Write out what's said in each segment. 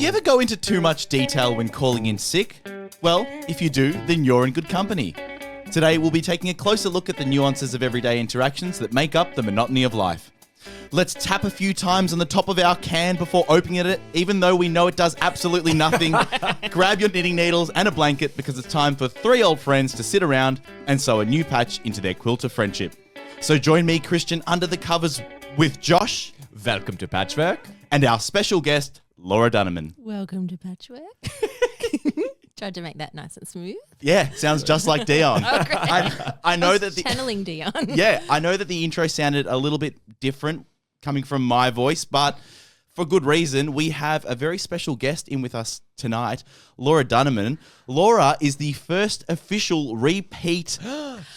Do you ever go into too much detail when calling in sick? Well, if you do, then you're in good company. Today, we'll be taking a closer look at the nuances of everyday interactions that make up the monotony of life. Let's tap a few times on the top of our can before opening it, even though we know it does absolutely nothing. Grab your knitting needles and a blanket because it's time for three old friends to sit around and sew a new patch into their quilt of friendship. So join me, Christian, under the covers with Josh. Welcome to Patchwork. And our special guest, Laura Dunemann. Welcome to Patchwork. Tried to make that nice and smooth. Yeah, sounds just like Dion. Oh, great. I know that channeling Dion. Yeah, I know that the intro sounded a little bit different coming from my voice, but for good reason. We have a very special guest in with us tonight, Laura Dunemann. Laura is the first official repeat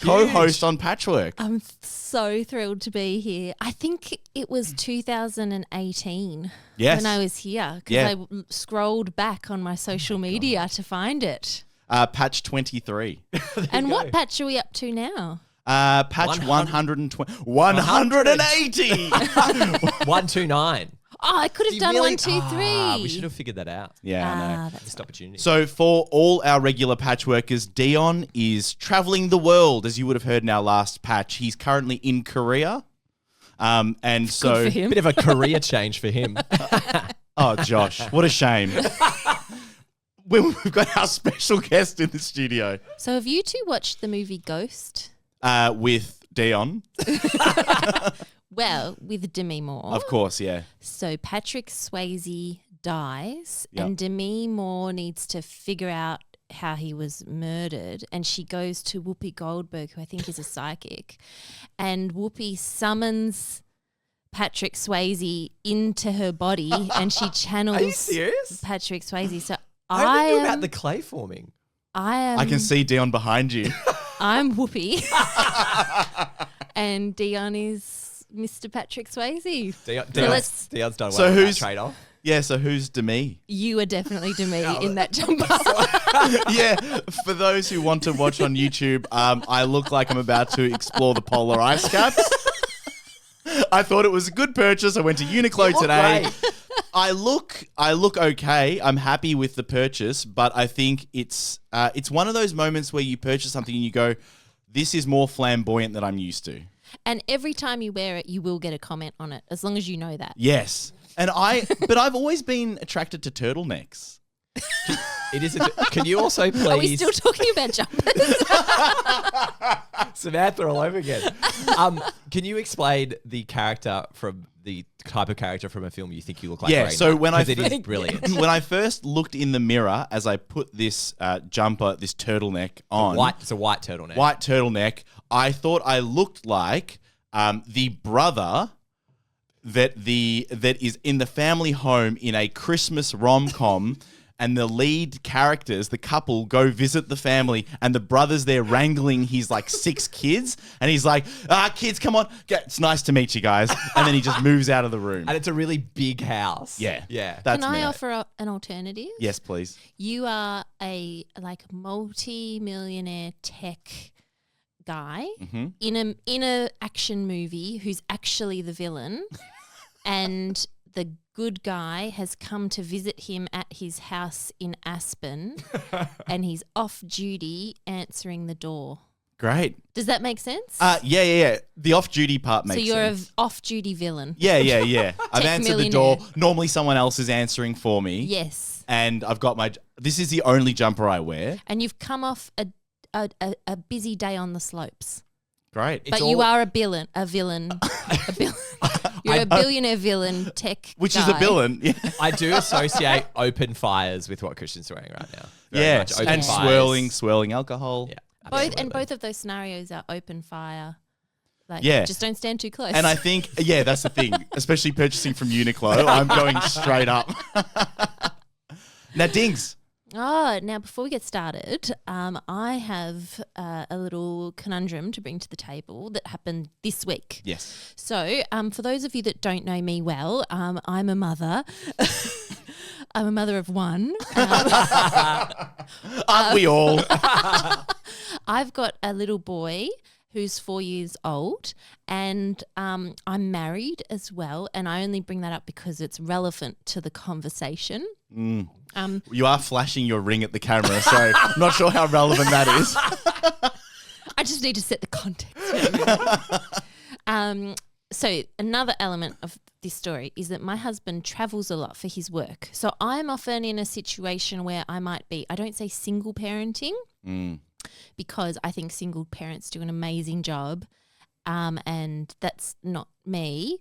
co-host on Patchwork. I'm so thrilled to be here. I think it was 2018 Yes. when I was here because Yeah. I scrolled back on my social media to find it. Patch 23. And what patch are we up to now? Patch 120. 180! 129. Oh, I could have done Really? 1, 2, 3. We should have figured that out. Yeah, I know. That's Missed opportunity. So for all our regular patchworkers, Dion is traveling the world, as you would have heard in our last patch. He's currently in Korea. And so Good for him. Bit of a career change for him. Oh, Josh, what a shame. We've got our special guest in the studio So have you two watched the movie Ghost? with Dion. Well, with Demi Moore. Of course, yeah. So Patrick Swayze dies Yep. and Demi Moore needs to figure out how he was murdered, and she goes to Whoopi Goldberg, who I think is a psychic, and Whoopi summons Patrick Swayze into her body and she channels Are you serious? Patrick Swayze. So I I knew am, about the clay forming. I can see Dion behind you. I'm Whoopi and Dion is Mr. Patrick Swayze. Dion's done well So with who's- that trade-off. Yeah, so who's Demi? You are definitely Demi in that jumper. Yeah, for those who want to watch on YouTube, I look like I'm about to explore the polar ice caps. I thought it was a good purchase. I went to Uniqlo today. Great. I look okay. I'm happy with the purchase, but I think it's one of those moments where you purchase something and you go, this is more flamboyant than I'm used to. And every time you wear it, you will get a comment on it, as long as you know that. Yes. But I've always been attracted to turtlenecks. It is. Can you also please, Are we still talking about jumpers? Samantha all over again? Can you explain the character from the type of character from a film you think you look like? Yeah, right so now? when I 'Cause it is think- brilliant. When I first looked in the mirror as I put this jumper, this turtleneck on, It's a white turtleneck. white turtleneck, I thought I looked like the brother that is in the family home in a Christmas rom-com. And the lead characters, the couple, go visit the family, and the brother's there wrangling his like 6 kids, and he's like, kids, come on, it's nice to meet you guys, and then he just moves out of the room. And it's a really big house. Yeah, Yeah. that's Can I me. offer an alternative? Yes, please. You are a multi-millionaire tech guy Mm-hmm. in a action movie who's actually the villain, and the good guy has come to visit him at his house in Aspen, and he's off duty answering the door. Great. Does that make sense? Yeah. The off-duty part makes so you're sense. an off-duty villain. Yeah. I've Tech answered the millionaire. door. Normally someone else is answering for me. Yes. And I've got this is the only jumper I wear. And you've come off a busy day on the slopes. Great. But you are a villain. You're a billionaire villain tech Which guy. is a villain. Yeah. I do associate open fires with what Christian's wearing right now. Very much open And fires. swirling alcohol. Yeah. Both of those scenarios are open fire. Like, Yeah. just don't stand too close. And I think, that's the thing, especially purchasing from Uniqlo, I'm going straight up. Now, Dings. Oh, now before we get started, I have a little conundrum to bring to the table that happened this week. Yes. So, for those of you that don't know me well, I'm a mother. I'm a mother of one. Aren't we all? I've got a little boy who's 4 years old, and I'm married as well. And I only bring that up because it's relevant to the conversation. You are flashing your ring at the camera, so I'm not sure how relevant that is. I just need to set the context. So another element of this story is that my husband travels a lot for his work. So I'm often in a situation where I might be, I don't say single parenting because I think single parents do an amazing job, and that's not me.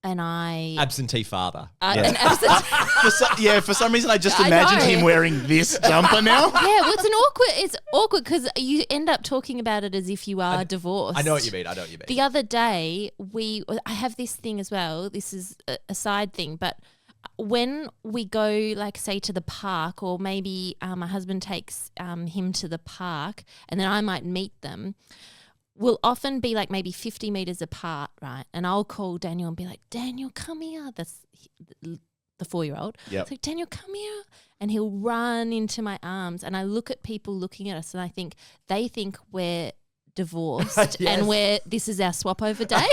And I Absentee father. an absentee. For some reason I just I imagined know. him wearing this jumper now. Yeah, well, it's awkward because you end up talking about it as if you are divorced. I know what you mean. The other day, I have this thing as well. This is a side thing, but when we go, like, say, to the park, or maybe my husband takes him to the park, and then I might meet them, we'll often be like maybe 50 meters apart, right? And I'll call Daniel and be like, Daniel, come here. That's the 4-year-old. Yep. It's like, Daniel, come here. And he'll run into my arms. And I look at people looking at us, and I think they think we're divorced and this is our swap over day.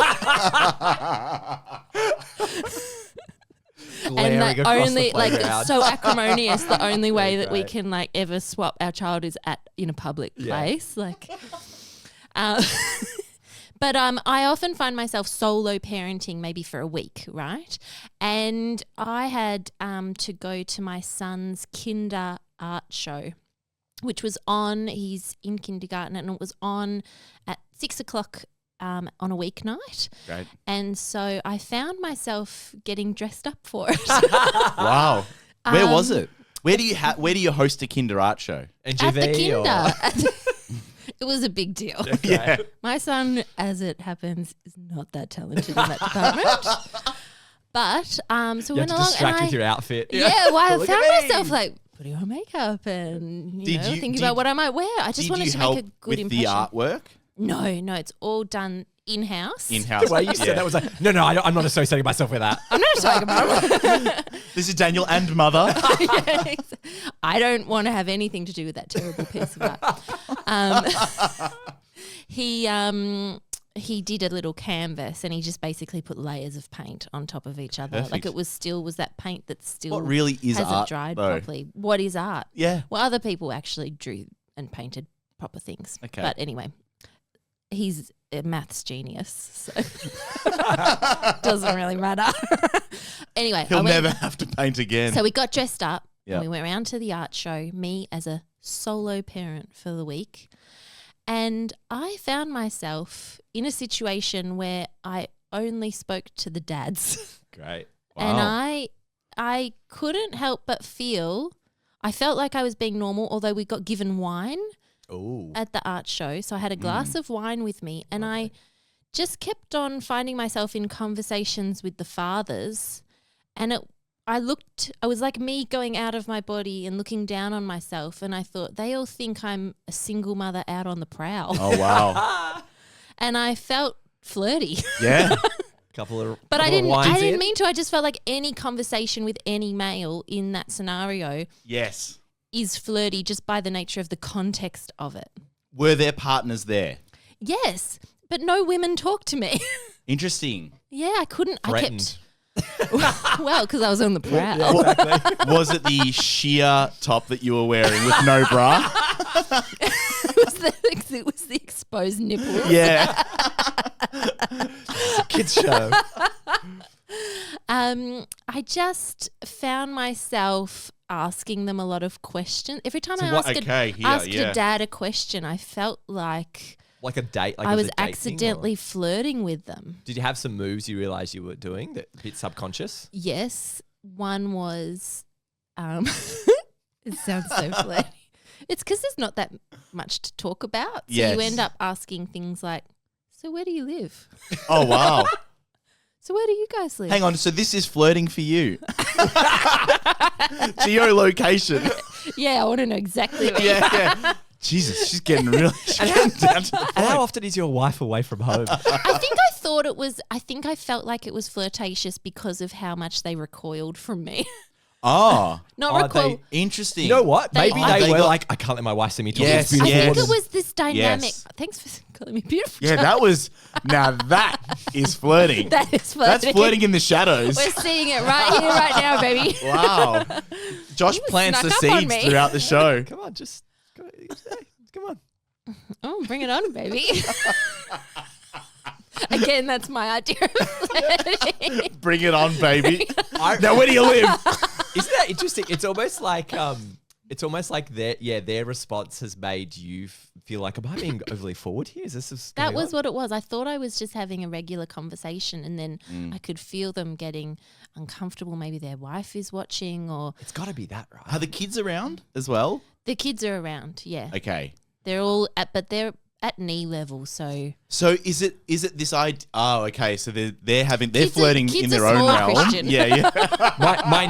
And that only, like, it's so acrimonious. The only way that we can, like, ever swap our child is in a public place. Like, but I often find myself solo parenting maybe for a week, right? And I had to go to my son's kinder art show, which was on, he's in kindergarten, and it was on at 6:00 on a weeknight. Great. And so I found myself getting dressed up for it. Wow. Where was it? Where do you host a kinder art show? NGV At the kinder. or- It was a big deal. Yeah. My son, as it happens, is not that talented in that department. But so we You went have to along, distract and with your outfit. well, I Look found at me. myself like putting on makeup and thinking did- about what I might wear. I just Did wanted you to help make a good with impression. the artwork? No, it's all done in-house. In-house. The way you said that was like, no, I'm not associating myself with that. I'm not talking about This is Daniel and mother. I don't want to have anything to do with that terrible piece of art. He did a little canvas, and he just basically put layers of paint on top of each other. Perfect. Like, it was that paint that still What really is hasn't art, dried though? properly. What is art? Yeah. Well, other people actually drew and painted proper things. Okay. But anyway, he's a maths genius, so doesn't really matter. Anyway, He'll never have to paint again. So we got dressed up, Yep. and we went around to the art show, me as a solo parent for the week. And I found myself in a situation where I only spoke to the dads. Great. And I couldn't help but I felt like I was being normal, although we got given wine Ooh. at the art show. So I had a glass of wine with me, and I just kept on finding myself in conversations with the fathers. And I was like me going out of my body and looking down on myself, and I thought, they all think I'm a single mother out on the prowl. Oh, wow. And I felt flirty. Yeah. But I didn't mean to. I just felt like any conversation with any male in that scenario Yes. is flirty just by the nature of the context of it. Were there partners there? Yes, but no women talked to me. Interesting. Yeah, I couldn't. Threatened. Well, because I was on the prowl. Was it the sheer top that you were wearing with no bra? it was the exposed nipples. Yeah. Kids show. I just found myself asking them a lot of questions. Every time I asked a dad a question, I felt like Like a date. Like I was a date thing, accidentally or- flirting with them. Did you have some moves you realised you were doing that a bit subconscious? Yes. One was, it sounds so flirty. It's because there's not that much to talk about. So Yes. you end up asking things like, so where do you live? Oh, wow. So where do you guys live? Hang on. So this is flirting for you. Geolocation. Yeah, I want to know exactly where Yeah. Jesus, she's getting down to the And how often is your wife away from home? I think I felt like it was flirtatious because of how much they recoiled from me. Oh, Not recall. interesting. You know what? They- Maybe Oh, they they were got- like, I can't let my wife see me talking Yes, to beautiful I think women. it was this dynamic. Yes. Thanks for calling me beautiful. Yeah, that was. Now that is flirting. That is flirting. That's flirting in the shadows. We're seeing it right here, right now, baby. Wow. Josh plants the snuck up on seeds me. throughout the show. Come on, just come on. Oh, bring it on, baby. Again, that's my idea of flirting. Bring it on, baby. Now, where do you live? Isn't that interesting? It's almost like their response has made you feel like, am I being overly forward here? Is this what's That going was on? what it was. I thought I was just having a regular conversation, and then I could feel them getting uncomfortable. Maybe their wife is watching, or It's got to be that, right? Are the kids around as well? the kids are around. Yeah, Okay. they're all but they're at knee level. So So is it this idea? Oh, okay. So they're Kids flirting kids in their are own small, realm. Christian. Yeah. my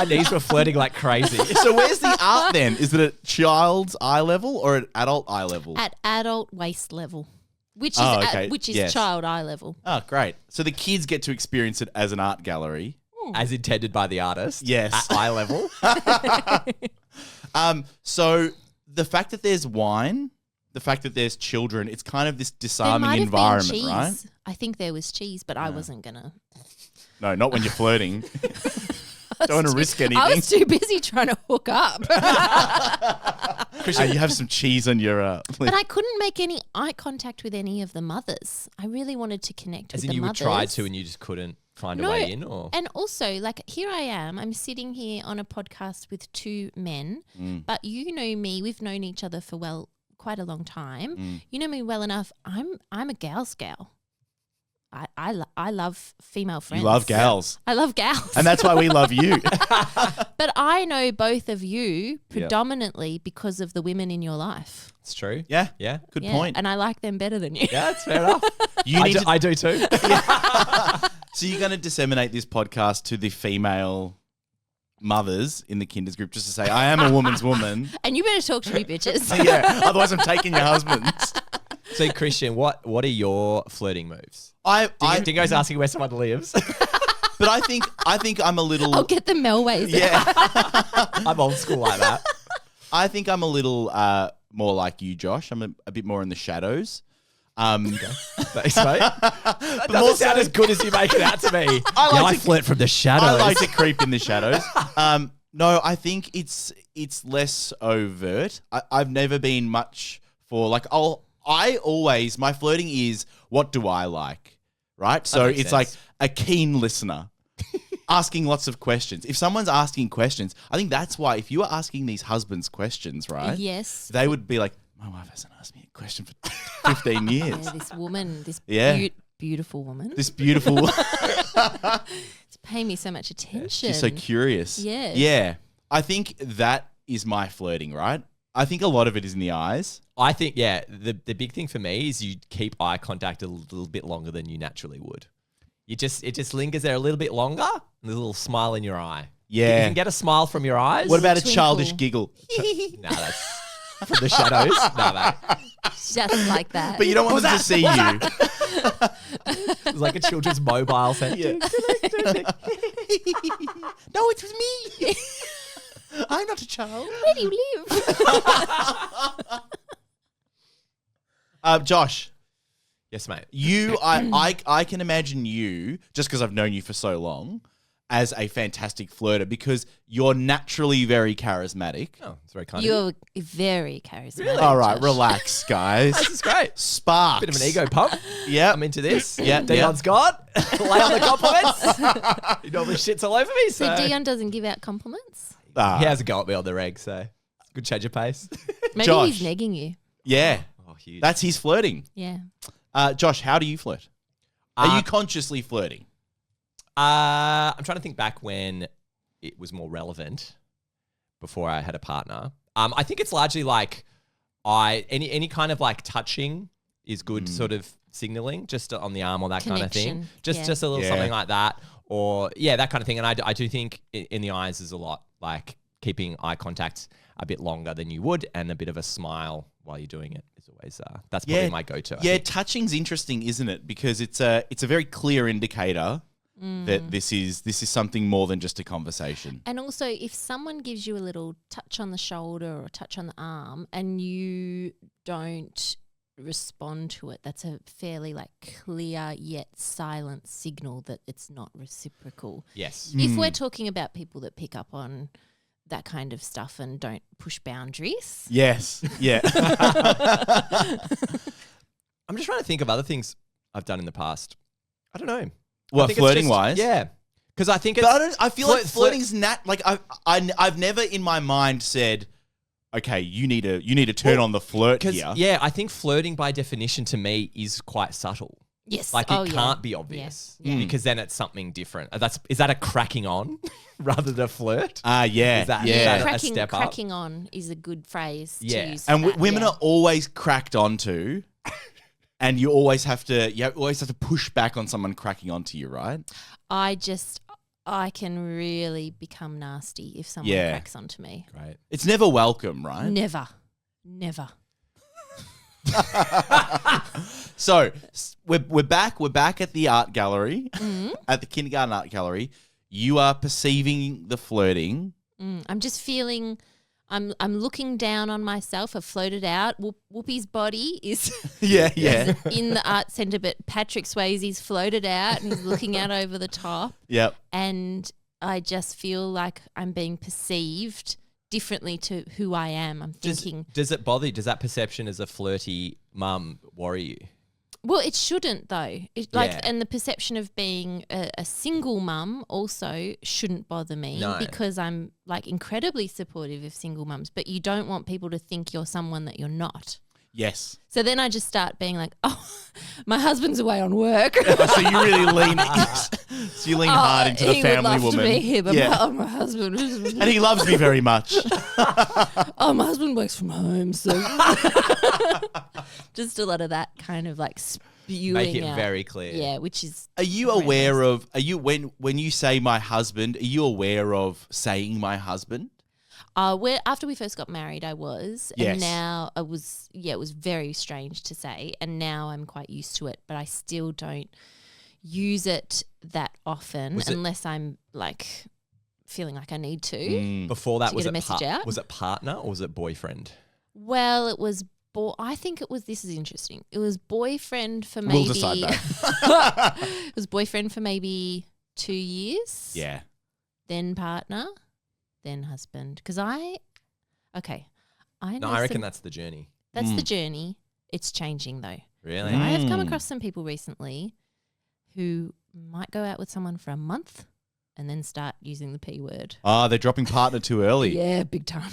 knees were flirting like crazy. So where's the art then? Is it at child's eye level or at adult eye level? at adult waist level, which is Oh, okay. Yes. child eye level. Oh, great. So the kids get to experience it as an art gallery. As intended by the artist. Yes. At eye level. So the fact that there's wine, the fact that there's children, it's kind of this There disarming might have environment, been cheese. right? I think there was cheese, but I wasn't gonna. No, not when you're flirting. Don't want to risk anything. I was too busy trying to hook up. You have some cheese on your lip. But I couldn't make any eye contact with any of the mothers. I really wanted to connect As with in the you would mothers. try to and you just couldn't find a way in, or And also, like, here I am. I'm sitting here on a podcast with two men, but you know me. We've known each other for quite a long time. You know me well enough. I'm a gal's gal. I love female friends. You love gals. I love gals. And that's why we love you. But I know both of you predominantly because of the women in your life. it's true. Yeah. Yeah. Good Yeah, point. And I like them better than you. Yeah, that's fair enough. You need I do too. So you're going to disseminate this podcast to the female mothers in the Kinders group just to say, I am a woman's woman. And you better talk to me, bitches. Yeah. Otherwise I'm taking your husbands. So Christian, what are your flirting moves? Dingo's asking where someone lives. But I think I'm a little. I'll get the Melways. Yeah. I'm old school like that. I think I'm a little more like you, Josh. I'm a bit more in the shadows. Thanks, mate. That more doesn't sound so- as good as you make it out to me. I to- flirt from the shadows. I like to creep in the shadows. No, I think it's less overt. I've never been much for like my flirting is what do I like, right? So makes it's sense. like a keen listener. Asking lots of questions. If someone's asking questions, I think that's why if you were asking these husbands questions, right? Yes. They would be like, my wife hasn't asked me a question for 15 years. Yeah, this woman, this Yeah. beautiful woman. This beautiful, It's paying me so much attention. she's so curious. Yes. Yeah. I think that is my flirting, right? I think a lot of it is in the eyes. I think, the big thing for me is you keep eye contact a little bit longer than you naturally would. It just lingers there a little bit longer, and there's a little smile in your eye. Yeah. You can get a smile from your eyes. What about a Twinkle. childish giggle? No, that's from the shadows. No, mate. Just like that. But you don't want them to see you. It's like a children's mobile center. Yeah. No, it's me. I'm not a child. Where do you live? Josh, Yes, mate. I can imagine you, just because I've known you for so long, as a fantastic flirter because you're naturally very charismatic. Oh, it's very kind of you. You're very charismatic. Really? All right, Josh. relax, guys. This is great. Sparks. Bit of an ego pump. Yeah. I'm into this. Yeah, Dion's got. Lay on the compliments. He normally shits all over me. So, So Dion doesn't give out compliments? Ah, he has a go at me on the reg, so good change of pace. Maybe Josh. he's negging you. yeah. Oh, huge. That's his flirting. Yeah. Josh, how do you flirt? Are you consciously flirting? I'm trying to think back when it was more relevant before I had a partner. I think it's largely like any kind of like touching is good sort of signaling just on the arm or that kind of thing. Connection, Just yeah. just a little Yeah. something like that or that kind of thing. And I do think in the eyes is a lot, like keeping eye contact a bit longer than you would and a bit of a smile while you're doing it is always that's probably my go-to. I Yeah, think. touching's interesting, isn't it? Because it's a very clear indicator that this is something more than just a conversation. And also, if someone gives you a little touch on the shoulder or a touch on the arm and you don't respond to it, that's a fairly clear yet silent signal that it's not reciprocal. Yes. If we're talking about people that pick up on that kind of stuff and don't push boundaries. Yes. Yeah. I'm just trying to think of other things I've done in the past. I don't know. Well, I think it's flirting just- wise? Yeah. Because I think it's... But I feel like flirt- flirting's I've never in my mind said, okay, you need to turn on the flirt here. Yeah, I think flirting by definition to me is quite subtle. Yes. Like it can't be obvious because then it's something different. Is that a cracking on rather than a flirt? Yeah. Is that- yeah. is that a step up? Cracking on is a good phrase to Yeah. use. And for that, women yeah. are always cracked onto, and you always have to push back on someone cracking onto you, right? I can really become nasty if someone Yeah. cracks onto me. Right. It's never welcome, right? Never. So we're back at the art gallery, Mm-hmm. at the kindergarten art gallery. You are perceiving the flirting. I'm just feeling. I'm looking down on myself. I've floated out. Whoopi's body is Yeah. in the art centre, but Patrick Swayze's floated out and he's looking out over the top. Yep. And I just feel like I'm being perceived differently to who I am. I'm thinking, Does it bother you? Does that perception as a flirty mum worry you? well, it shouldn't though. Yeah. And the perception of being a single mum also shouldn't bother me No. because I'm incredibly supportive of single mums. But you don't want people to think you're someone that you're not. Yes. So then I just start being like, oh, my husband's away on work. So you really lean. So you lean hard into the he family would love woman. to be here, but Yeah. my husband. And he loves me very much. Oh, my husband works from home, so just a lot of that kind of spewing Make it out. very clear. Yeah, which is. Are you aware of? Are you when you say my husband? Are you aware of saying my husband? After we first got married, I was, Yes. and now I was. Yeah, it was very strange to say, and now I'm quite used to it, but I still don't use it that often unless I'm feeling like I need to. Before that, To was get a it message out? Was it partner or was it boyfriend? Well, it was. I think it was. This is interesting. It was boyfriend for maybe. We'll decide that. It was boyfriend for maybe 2 years. Yeah. Then partner, then husband. Because I know. No, I reckon that's the journey. that's the journey. It's changing though. Really? I have come across some people recently who might go out with someone for a month and then start using the P word. Oh, they're dropping partner too early. Yeah, big time.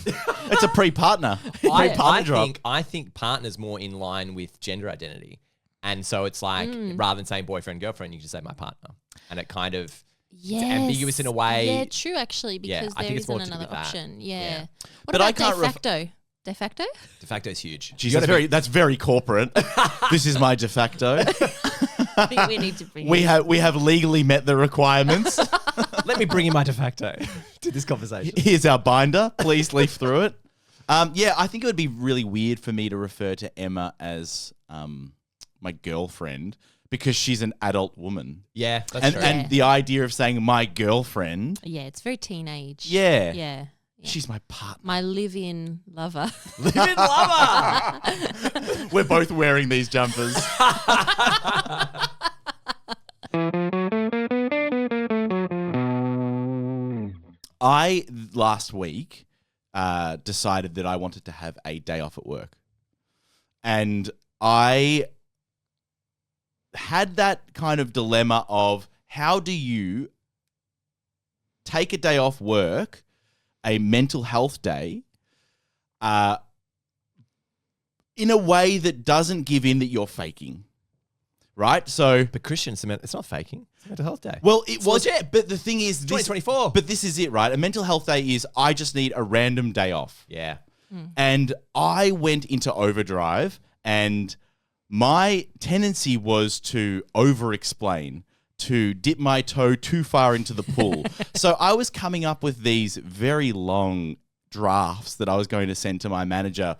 It's a pre-partner. Pre-partner drop. I think partner's more in line with gender identity. And so it's rather than saying boyfriend, girlfriend, you just say my partner. And it kind of Yes. ambiguous in a way. Yeah, true actually, because I think there it's more isn't to do another with that. option. Yeah. Yeah. What But about I can't de facto? De facto? de facto is huge. Jeez, that's very corporate. This is my de facto. I think we need to bring We have legally met the requirements. Let me bring in my de facto to this conversation. Here's our binder. Please leaf through it. Yeah, I think it would be really weird for me to refer to Emma as my girlfriend because she's an adult woman. Yeah, that's true. And the idea of saying my girlfriend, Yeah, it's very teenage. yeah, Yeah. she's my partner. My live-in lover. Live-in lover. We're both wearing these jumpers. I last week decided that I wanted to have a day off at work. And I had that kind of dilemma of how do you take a day off work, a mental health day, in a way that doesn't give in that you're faking, right? So, But Christian, it's not faking. It's a mental health day. well, it It's was, legit. but the thing is, 2024. But this is it, right? A mental health day is I just need a random day off. Yeah. And I went into overdrive, and my tendency was to over-explain, to dip my toe too far into the pool. So I was coming up with these very long drafts that I was going to send to my manager.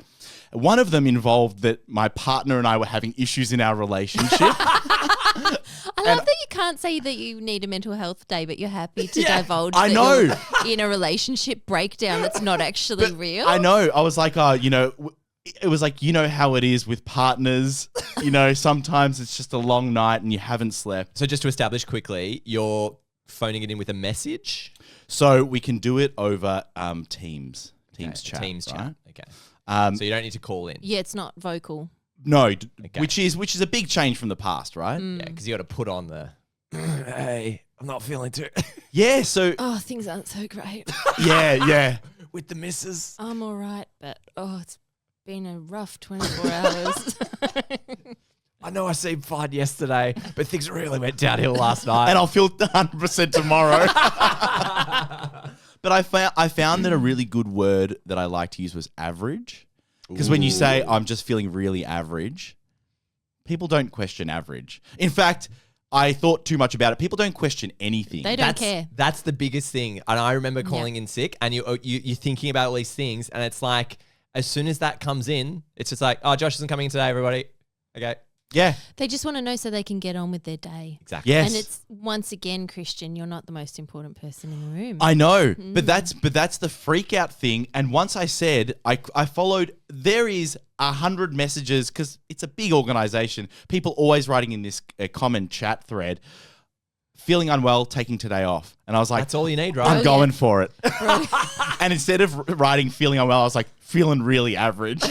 One of them involved that my partner and I were having issues in our relationship. I I love that you can't say that you need a mental health day, but you're happy to divulge I that know. you're in a relationship breakdown that's not actually real. I know. I was like, it was like, you know how it is with partners. Sometimes it's just a long night and you haven't slept. So just to establish quickly, you're phoning it in with a message? So we can do it over Teams. Teams chat. Teams right? chat. Okay. So you don't need to call in. Yeah, it's not vocal. No, Okay. which is a big change from the past, right? Yeah, because you got to put on the, hey, I'm not feeling too, Yeah, so Oh, things aren't so great. yeah. with the missus. I'm all right, but it's been a rough 24 hours. I know I seemed fine yesterday, but things really went downhill last night. And I'll feel 100% tomorrow. But I found that a really good word that I like to use was average. Because when you say I'm just feeling really average, people don't question average. In fact, I thought too much about it. People don't question anything. They don't care. That's the biggest thing. And I remember calling in sick and you're thinking about all these things and it's like, as soon as that comes in, it's just like, oh, Josh isn't coming in today, everybody. Okay. Yeah. They just want to know so they can get on with their day. Exactly. Yes. And it's, once again, Christian, you're not the most important person in the room. I know, but that's the freak out thing. And once I said, I followed, there is 100 messages because it's a big organization. People always writing in this common chat thread, feeling unwell, taking today off. And I was like, That's all you need, right? I'm going for it. And instead of writing feeling unwell, I was like, feeling really average.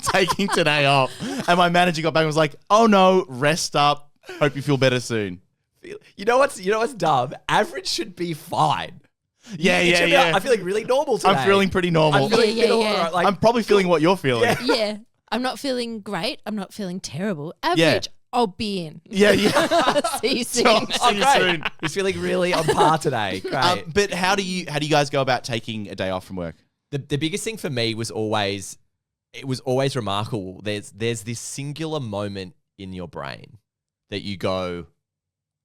Taking today off. And my manager got back and was like, oh no, rest up. Hope you feel better soon. You know what's dumb? Average should be fine. Yeah, It should be like, I'm feeling really normal today. I'm feeling pretty normal. I'm feeling Yeah. normal, like, I'm probably feeling what you're feeling. Yeah. I'm not feeling great. I'm not feeling terrible. Average, I'll be in. Yeah. See you soon. See you soon. He's feeling really on par today. Great. But how do you guys go about taking a day off from work? The biggest thing for me was always remarkable. There's this singular moment in your brain that you go,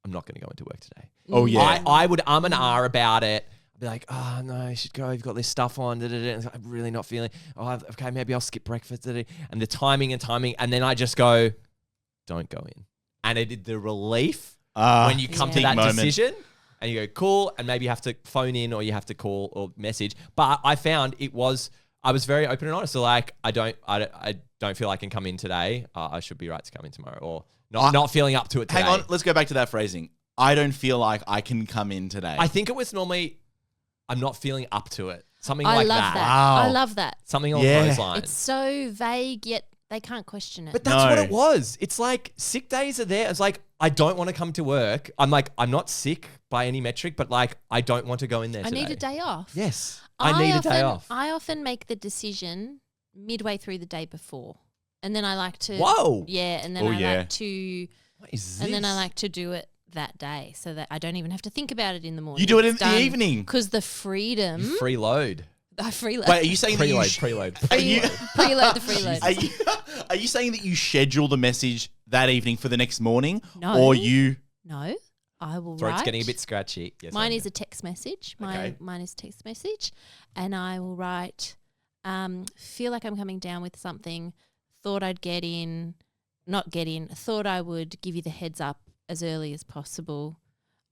I'm not going to go into work today. Oh yeah. I would and ah about it. I'd be like, oh no, you should go. You've got this stuff on. Da, da, da. And I'm really not feeling. Okay, maybe I'll skip breakfast today. And the timing, and then I just go, don't go in. And the relief when you come to that decision. And you go, cool, and maybe you have to phone in or you have to call or message. But I found I was very open and honest. So like, I don't feel I can come in today. I should be right to come in tomorrow, or not feeling up to it today. Hang on, let's go back to that phrasing. I don't feel like I can come in today. I think it was normally, I'm not feeling up to it. Something I like love that. Wow. I love that. Something along those lines. It's so vague, yet they can't question it. But that's what it was. It's like sick days are there. It's like, I don't want to come to work. I'm like, I'm not sick by any metric, but like, I don't want to go in there today. I need a day off. Yes. I need a day off. I often make the decision midway through the day before. And then I like to... Whoa. Yeah, and then like to... What is this? And then I like to do it that day so that I don't even have to think about it in the morning. You do it in the evening. Because the freedom... You freeload. I freeload. Wait, are you saying Preload. Preload the freeload. Are you saying that you schedule the message that evening for the next morning? No. Or you... No, I will Throat's write. getting a bit scratchy. Yes, Mine is a text message. Okay. Mine is text message. And I will write, feel like I'm coming down with something, thought I'd get in, not get in, thought I would give you the heads up as early as possible.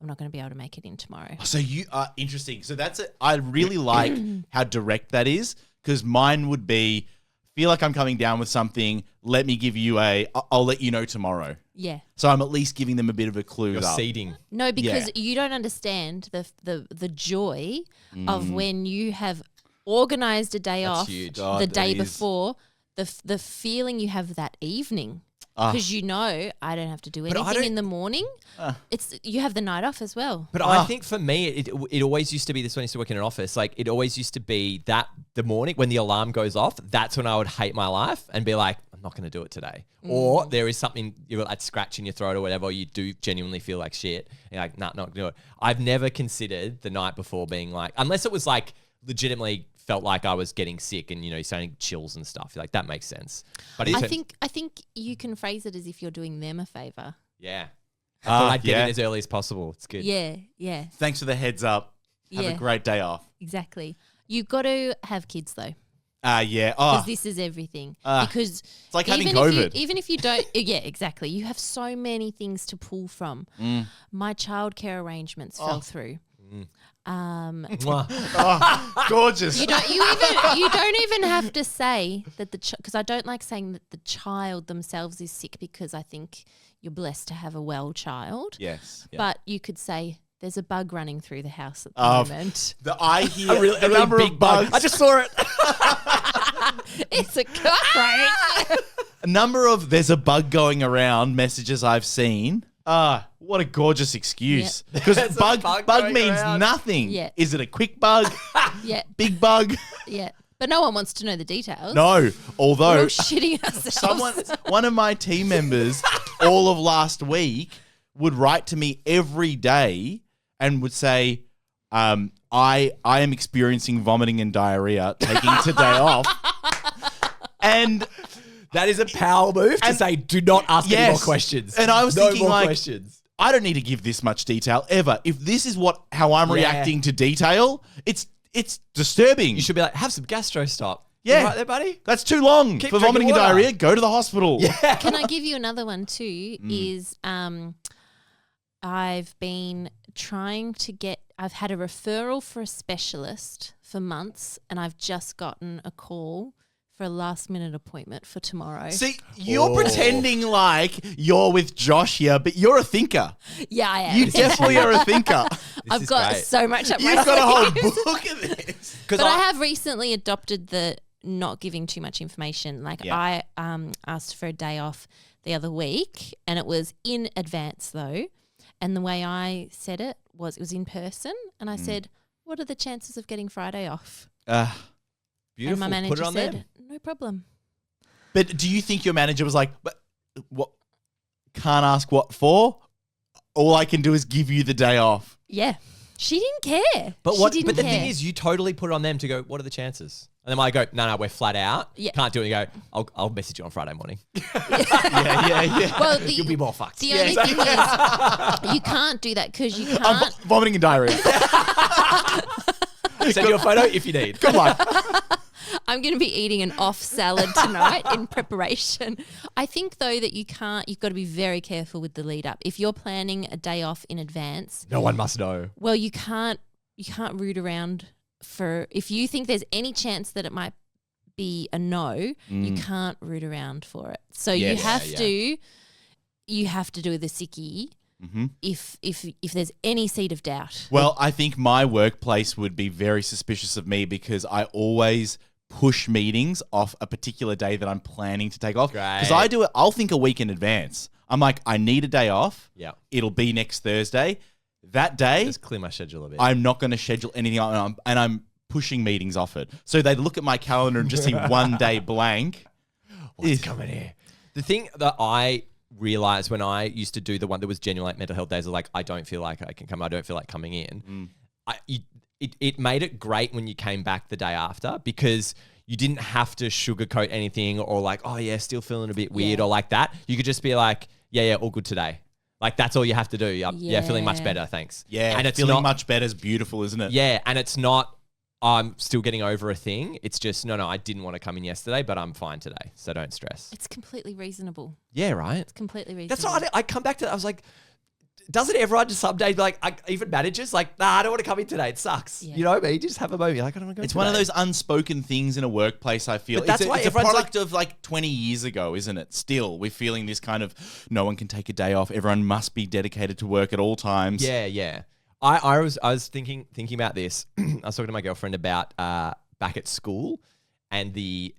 I'm not going to be able to make it in tomorrow. So you are interesting. So that's it. I really like how direct that is, because mine would be, feel like I'm coming down with something. Let me give you I'll let you know tomorrow. Yeah. So I'm at least giving them a bit of a clue. You're seeding. No, because you don't understand the joy of when you have organised a day That's off huge. God, the day that is. before, the feeling you have that evening. Because you know I don't have to do anything in the morning. It's you have the night off as well. But I think for me, it always used to be this when I used to work in an office. Like it always used to be that the morning when the alarm goes off, that's when I would hate my life and be like, I'm not going to do it today. Or there is something, you've got that scratch in your throat or whatever, or you do genuinely feel like shit. And you're like, nah, not going to do it. I've never considered the night before being like, unless it was like legitimately felt like I was getting sick and, you know, you're saying chills and stuff. Like that makes sense. But I think you can phrase it as if you're doing them a favour. yeah. I thought I'd get in as early as possible. It's good. Yeah. Thanks for the heads up. Have a great day off. Exactly. You got to have kids though. Yeah. because this is everything. Because it's like having even COVID. even if you don't, yeah, exactly. You have so many things to pull from. My childcare arrangements fell through. Gorgeous. You don't even have to say that because I don't like saying that the child themselves is sick, because I think you're blessed to have a well child. Yes. Yeah. But you could say there's a bug running through the house at the moment. I hear A really number big of bug. bugs. I just saw it. It's a cockroach. A number of "there's a bug going around" messages I've seen. What a gorgeous excuse. Because There's a bug bug going means around. nothing. Yeah. Is it a quick bug? Yeah, Big bug? yeah. But no one wants to know the details. No. We're all Although shitting ourselves. one of my team members all of last week would write to me every day and would say, I am experiencing vomiting and diarrhea, taking today off. And That is a power move to say, do not ask any more questions. And I was no thinking, more like, questions. I don't need to give this much detail ever. If this is how I'm reacting to detail, it's disturbing. You should be like, have some gastro stop. Yeah. You right there, buddy? That's too long Keep for drinking vomiting and water. diarrhea. Go to the hospital. Yeah. Can I give you another one too? Is I've been trying to I've had a referral for a specialist for months, and I've just gotten a call for a last minute appointment for tomorrow. See, you're pretending like you're with Josh here, but you're a thinker. Yeah, I am. You definitely are a thinker. I've is got great. so much up my You've got a whole sleeves. book of this. But I have recently adopted the not giving too much information. Like Yeah. I asked for a day off the other week, and it was in advance though. And the way I said it was in person, and I said, "What are the chances of getting Friday off?" Beautiful. And my manager Put it on said, them. "No problem." But do you think your manager was like, but what? Can't ask what for? All I can do is give you the day off. Yeah, she didn't care. But She didn't But the care. thing is, you totally put it on them to go, what are the chances? And then I go, no, we're flat out. Yeah. Can't do it. You go, I'll message you on Friday morning. Yeah. well, You'll be more fucked. the only thing is, you can't do that because you I'm can't. vomiting and diarrhea. Send you a photo if you need. Come on. I'm going to be eating an off salad tonight in preparation. I think though that you've got to be very careful with the lead up. If you're planning a day off in advance, No one must know. well, you can't root around for, if you think there's any chance that it might be a no, you can't root around for it. So Yes. you have to do the sickie if there's any seed of doubt. Well, I think my workplace would be very suspicious of me because I always push meetings off a particular day that I'm planning to take off. Because Great. I do it, I'll think a week in advance. I'm like, I need a day off. Yeah. It'll be next Thursday. That day, Just clear my schedule a bit. I'm not going to schedule anything and I'm pushing meetings off it. So they look at my calendar and just see one day blank. What's coming here? The thing that I realized when I used to do the one that was genuine like mental health days of like, I don't feel like I can come, I don't feel like coming in. It made it great when you came back the day after because you didn't have to sugarcoat anything or like, oh yeah, still feeling a bit weird Yeah. or like that. You could just be like, yeah, all good today. Like that's all you have to do. Yeah, feeling much Yeah. better, thanks. Yeah, and it's feeling not much better is beautiful, isn't it? Yeah, and it's not I'm still getting over a thing. It's just no, I didn't want to come in yesterday, but I'm fine today, so don't stress. It's completely reasonable. Yeah, right. It's completely reasonable. That's what I come back to. I was like, doesn't everyone just someday like even managers like, nah, I don't want to come in today. It sucks. Yeah. You know me. Just have a moment. You're like I don't want to go. It's today. one of those unspoken things in a workplace, I feel. But that's why it's a everyone's product of like 20 years ago, isn't it? Still, we're feeling this kind of no one can take a day off. Everyone must be dedicated to work at all times. Yeah. I was thinking about this. I was talking to my girlfriend about back at school and the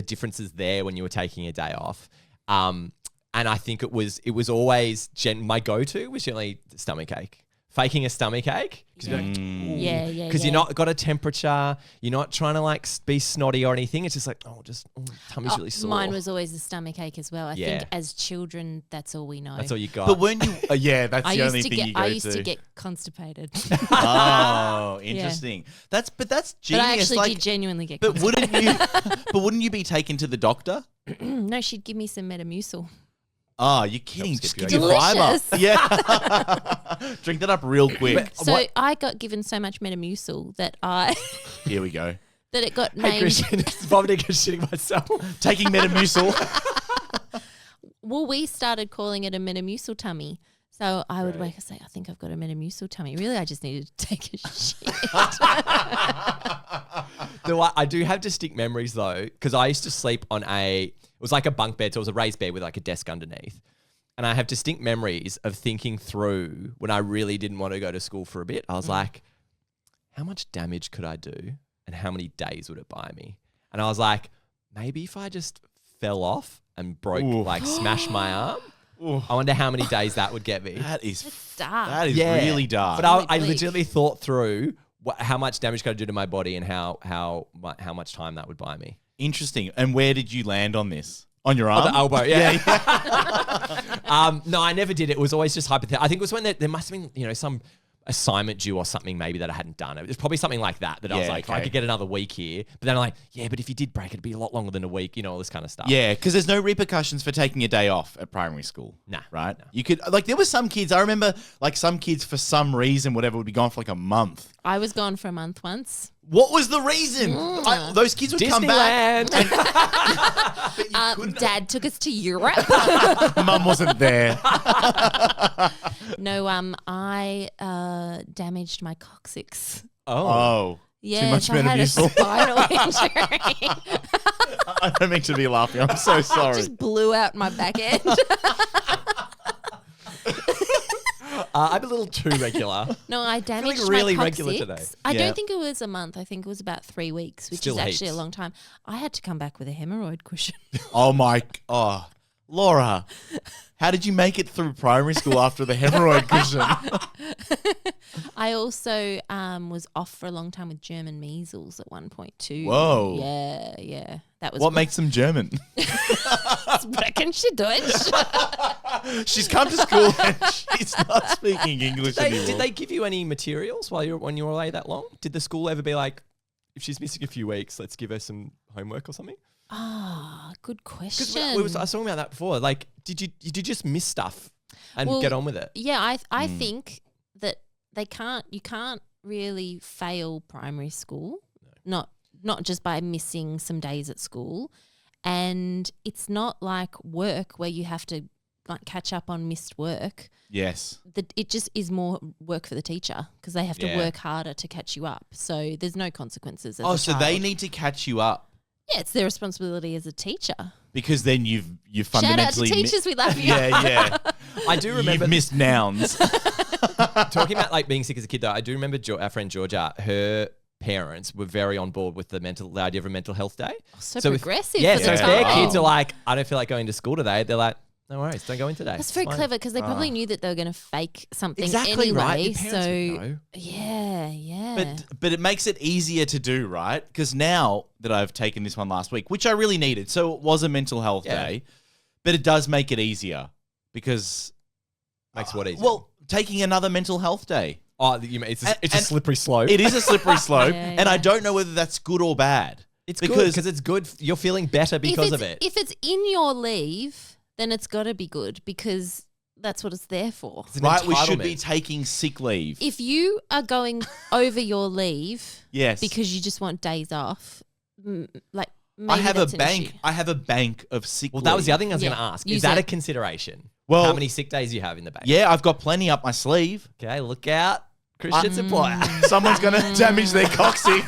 differences there when you were taking a day off. And I think it was always my go-to was generally stomach ache. Faking a stomach ache. Yeah. Because you're not got a temperature. You're not trying to like be snotty or anything. It's just like, tummy's really sore. Mine was always the stomach ache as well. I Yeah. think as children, that's all we know. That's all you got. But weren't you? Yeah, that's I the used only to thing you get go I used to. to get constipated. Oh, interesting. That's But genius. I actually like, did genuinely get but constipated. wouldn't you be taken to the doctor? No, she'd give me some Metamucil. Oh, you're kidding. Helps Just keep give you you fiber. Delicious. Yeah. Drink that up real quick. So I got given so much Metamucil that Here we go. that it got Hey, named. Christian, vomiting and shitting myself. Taking Metamucil. Well, we started calling it a Metamucil tummy. So I would wake and say, I think I've got a Metamucil tummy. Really, I just needed to take a shit. Though I do have distinct memories though, because I used to sleep on it was like a bunk bed, so it was a raised bed with like a desk underneath. And I have distinct memories of thinking through when I really didn't want to go to school for a bit. I was like, how much damage could I do and how many days would it buy me? And I was like, maybe if I just fell off and broke, like smashed my arm, I wonder how many days that would get me. That is dark. That is really dark. But I Really bleak. legitimately thought through how much damage could I do to my body and how much time that would buy me. Interesting. And where did you land on this? On your arm? The elbow, yeah. No, I never did. It was always just hypothetical. I think it was when there must have been, some assignment due or something maybe that I hadn't done. It was probably something like that I was like, I could get another week here. But then I'm like, but if you did break, it'd be a lot longer than a week, all this kind of stuff. Yeah, because there's no repercussions for taking a day off at primary school. Nah. Right? You could, there were some kids, I remember, some kids for some reason, whatever, would be gone for like a month. I was gone for a month once. What was the reason? Those kids would come back. Disneyland. Dad took us to Europe. Mum wasn't there. No, I damaged my coccyx. Oh. Yeah, much I had a Metamucil. spinal injury. I don't mean to be laughing. I'm so sorry. Just blew out my back end. I'm a little too regular. No, I damaged really my regular coccyx. today. I Yeah. don't think it was a month. I think it was about 3 weeks, which Still is actually heaps. a long time. I had to come back with a hemorrhoid cushion. Laura, how did you make it through primary school after the hemorrhoid cushion? I also was off for a long time with German measles at one point too. Whoa. Yeah. That was What makes them German? Reckon she Deutsch. She's come to school and she's not speaking English anymore. Did they give you any materials when you were away that long? Did the school ever be like, if she's missing a few weeks, let's give her some homework or something? Good Because question. I was talking about that before. Like, did you just miss stuff and get on with it? Yeah, I think that you can't really fail primary school. Not just by missing some days at school. And it's not like work where you have to like catch up on missed work. Yes. It just is more work for the teacher because they have to Yeah. work harder to catch you up. So there's no consequences. As Oh, a so they child. need to catch you up Yeah, it's their responsibility as a teacher. because then you've Shout out to fundamentally teachers, we love you. yeah. I do remember You've missed nouns. talking about like being sick as a kid though. I do remember our friend Georgia, her parents were very on board with the idea of a mental health day. So if- progressive. Yeah, for so the if their time. kids are like, I don't feel like going to school today, they're like, no worries, don't go in today. That's very It's fine. clever because they probably knew that they were going to fake something Exactly anyway. right. Your parents So would know. yeah. But it makes it easier to do, right? Because now that I've taken this one last week, which I really needed, so it was a mental health day, but it does make it easier because Makes what easier? well, taking another mental health day. Oh, it's a And- slippery slope. It is a slippery slope, Yeah, and I yeah. don't know whether that's good or bad. It's because it's good. You're feeling better because of it. If it's in your leave, then it's got to be good because that's what it's there for. It's an Right, we should be entitlement. taking sick leave. If you are going over your leave Yes, because you just want days off, like maybe I have a that's an bank. issue. I have a bank of sick Well, leave. that was the other thing I was Yeah, going to ask. use Is that it. a consideration? Well- how many sick days you have in the bank? Yeah, I've got plenty up my sleeve. Okay, look out, Christian's employer. Someone's going to damage their coccyx.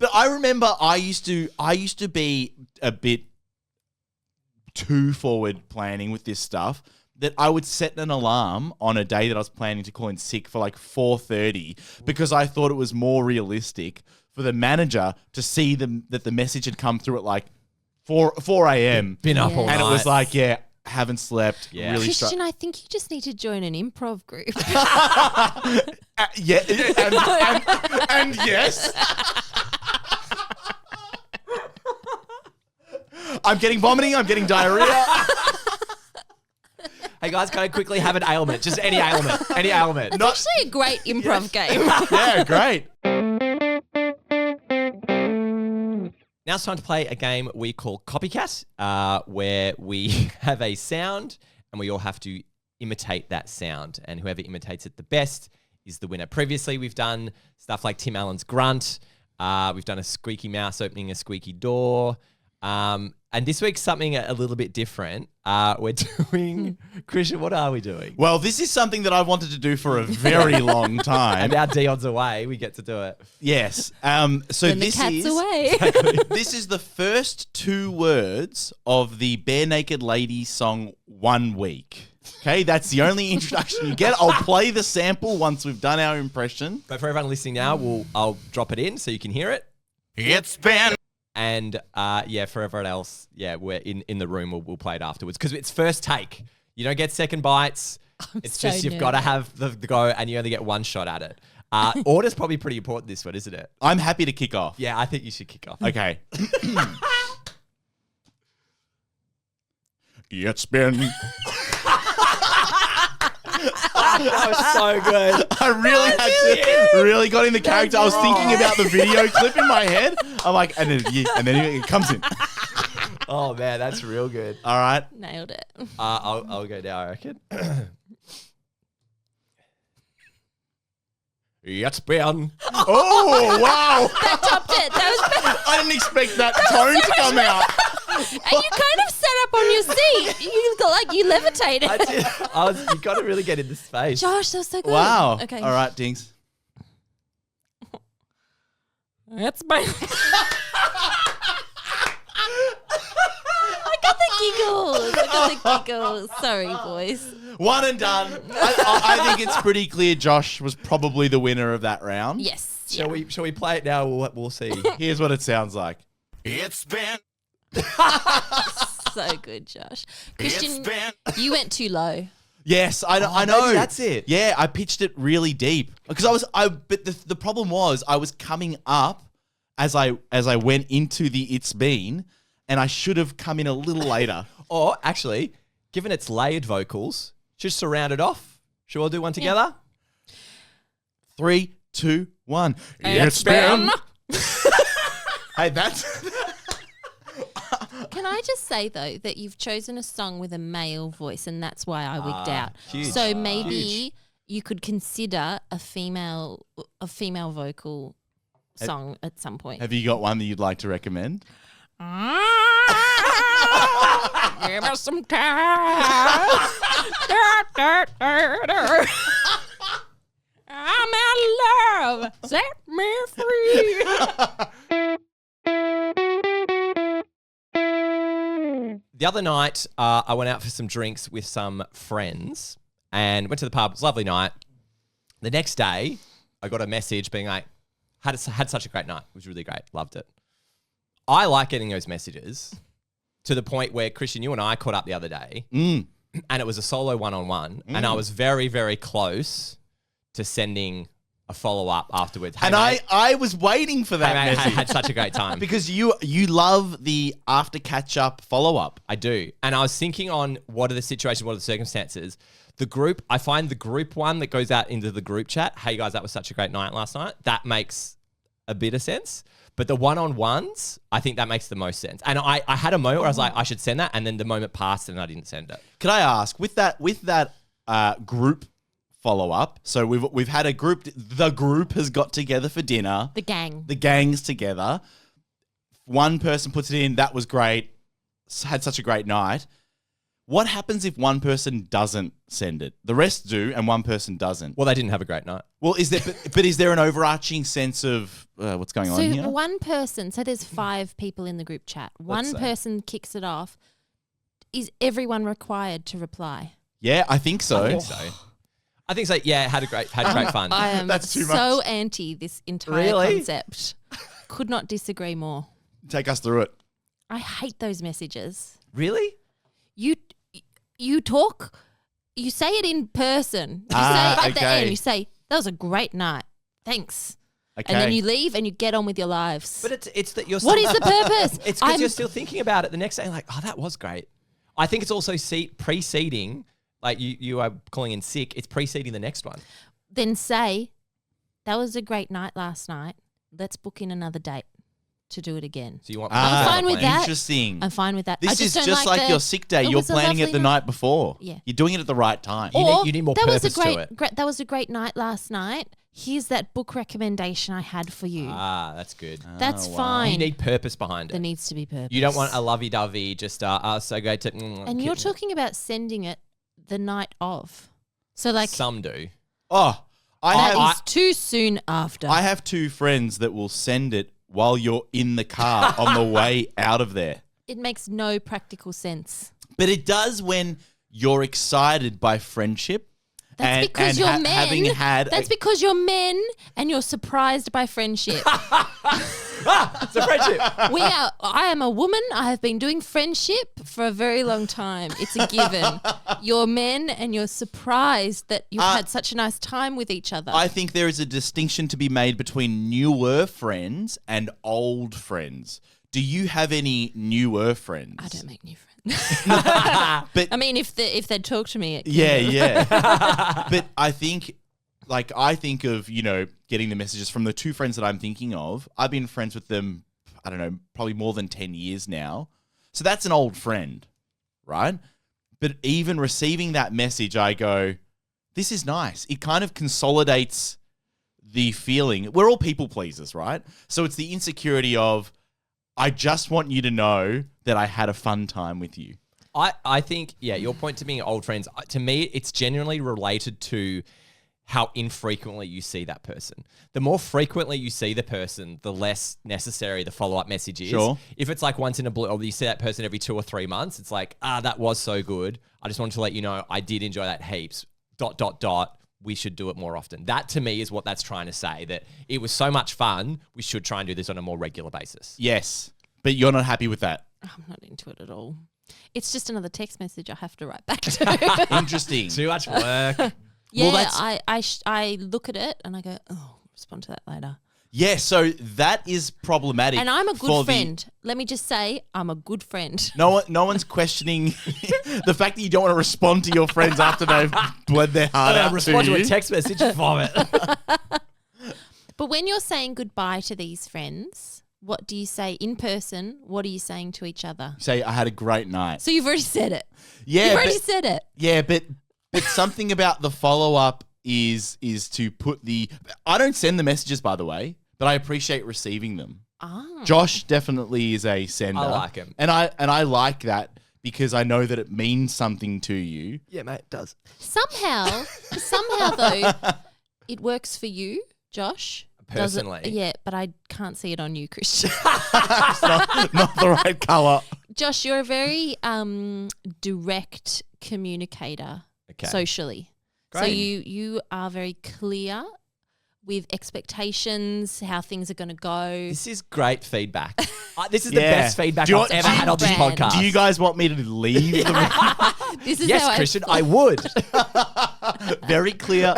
But I remember I used to be a bit too forward planning with this stuff that I would set an alarm on a day that I was planning to call in sick for like 4:30 because I thought it was more realistic for the manager to see that the message had come through at like 4 a.m. Been up Yeah. all and night. it was like, haven't slept. Yeah. Really Christian, I think you just need to join an improv group. yeah, and yes. I'm getting vomiting. I'm getting diarrhea. Hey guys, can I quickly have an ailment? Just any ailment. Any ailment. It's actually a great improv game. Yeah, great. Now it's time to play a game we call Copycat, where we have a sound and we all have to imitate that sound. And whoever imitates it the best is the winner. Previously, we've done stuff like Tim Allen's grunt, We've done a squeaky mouse opening a squeaky door. And this week's something a little bit different. We're doing, Christian, what are we doing? Well, this is something that I've wanted to do for a very long time. And now Dion's away, we get to do it. Yes. So When this the cat's is away. this is the first 2 words of the Bare Naked Ladies song 1 Week. Okay, that's the only introduction you get. I'll play the sample once we've done our impression. But for everyone listening now, I'll drop it in so you can hear it. It's been. And for everyone else, we're in the room. We'll play it afterwards because it's first take. You don't get second bites. It's so just you've got to have the go, and you only get one shot at it. Order's probably pretty important this one, isn't it? I'm happy to kick off. Yeah, I think you should kick off. Okay. It's been. That was so good. I really got in the character. I was thinking about the video clip in my head. I'm like, and then it comes in. Oh man, that's real good. All right. Nailed it. I'll go now, I reckon. It's been. Oh wow! That topped it. That was I didn't expect that tone to come out. And you kind of sat up on your seat. You got like you levitated. I did. You got to really get in the space. Josh, that was so good. Wow. Okay. All right, Dings. That's my. I got the giggles. Sorry, boys. One and done. I think it's pretty clear Josh was probably the winner of that round. Yes. Shall we play it now? We'll see. Here's what it sounds like. It's been. So good, Josh. Christian, you went too low. Yes, I know. Maybe that's it. Yeah, I pitched it really deep because but the problem was I was coming up as I went into the It's Been, and I should have come in a little later. Or actually, given its layered vocals, just surround it off. Should we all do one together? 3, 2, 1. It's been. Hey, that's. Can I just say though that you've chosen a song with a male voice, and that's why I wigged out. Huge. So maybe you could consider a female vocal song at some point. Have you got one that you'd like to recommend? Give us some time. I'm out of love. Set me free. The other night, I went out for some drinks with some friends and went to the pub. It was a lovely night. The next day, I got a message being like, had such a great night. It was really great. Loved it. I like getting those messages to the point where, Christian, you and I caught up the other day and it was a solo one-on-one and I was very, very close to sending a follow-up afterwards. Hey, And mate. I was waiting for that Hey, mate, I message. had such a great time. Because you love the after catch-up follow-up. I do. And I was thinking on what are the situations, what are the circumstances. The group, I find the group one that goes out into the group chat, hey guys, that was such a great night last night. That makes a bit of sense. But the one-on-ones, I think that makes the most sense. And I had a moment where I was like, I should send that. And then the moment passed and I didn't send it. Could I ask, with that group follow-up, so we've had a group, the group has got together for dinner. The gang. The gang's together. One person puts it in, that was great, had such a great night. What happens if one person doesn't send it? The rest do, and one person doesn't. Well, they didn't have a great night. Well, is there? But is there an overarching sense of what's going on here? So one person, so there's 5 people in the group chat. One person kicks it off. Is everyone required to reply? Yeah, I think so. I think so. Yeah, had great fun. I am That's too so much. anti this entire Really? concept. Could not disagree more. Take us through it. I hate those messages. Really? You talk, you say it in person. You say at the okay. end, you say, that was a great night. Thanks. Okay. And then you leave and you get on with your lives. But it's that you're What is the purpose? It's because you're still thinking about it the next day, like, oh, that was great. I think it's also preceding, like you are calling in sick, it's preceding the next one. Then say, that was a great night last night. Let's book in another date to do it again. So you want I'm fine with that. Interesting. I'm fine with that. I This is don't just like the, your sick day. "It You're was a planning it lovely the night before. Yeah. You're doing it at the right time. You Or need more that was purpose a to it. That was a great night last night. here's that book recommendation I had for you. Ah, that's good. That's wow. fine. You need purpose behind There it. needs to be purpose. You don't want a lovey-dovey, just so great to. And you're talking about sending it the night of. So like Some do. Oh, that is too soon after. I have 2 friends that will send it while you're in the car on the way out of there. It makes no practical sense. But it does when you're excited by friendship. That's because you're men. Having had That's because you're men and you're surprised by friendship. It's a friendship. I am a woman. I have been doing friendship for a very long time. It's a given. You're men and you're surprised that you've had such a nice time with each other. I think there is a distinction to be made between newer friends and old friends. Do you have any newer friends? I don't make new friends. But I mean, if they'd talk to me, yeah. But I think of, getting the messages from the 2 friends that I'm thinking of. I've been friends with them, I don't know, probably more than 10 years now. So that's an old friend, right? But even receiving that message, I go, this is nice. It kind of consolidates the feeling. We're all people pleasers, right? So it's the insecurity of, I just want you to know that I had a fun time with you. I think, your point to being old friends, to me, it's genuinely related to how infrequently you see that person. The more frequently you see the person, the less necessary the follow-up message is. Sure. If it's like once in a blue, or you see that person every 2 or 3 months, it's like, that was so good. I just wanted to let you know I did enjoy that heaps. ... We should do it more often. That to me is what that's trying to say, that it was so much fun. We should try and do this on a more regular basis. Yes, but you're not happy with that. I'm not into it at all. It's just another text message I have to write back to. Interesting. Too much work. Yeah, I look at it and I go, oh, respond to that later. Yeah, so that is problematic. And I'm a good friend. Let me just say, I'm a good friend. No one's questioning the fact that you don't want to respond to your friends after they've bled their heart out Respond to to you. a text message, vomit. But when you're saying goodbye to these friends, what do you say in person? What are you saying to each other? Say, I had a great night. So you've already said it. Yeah, You've already said it. Yeah, but something about the follow-up is to put I don't send the messages, by the way, but I appreciate receiving them. Ah. Josh definitely is a sender. I like him. And I like that because I know that it means something to you. Yeah, mate, it does. Somehow though, it works for you, Josh. Personally. Yeah, but I can't see it on you, Christian. It's not the right colour. Josh, you're a very direct communicator socially. Great. So you are very clear with expectations, how things are going to go. This is great feedback. This is the Yeah. best feedback Do you I've ever had on this brand. podcast. Do you guys want me to leave? This is Yes, how Christian, I would. Very clear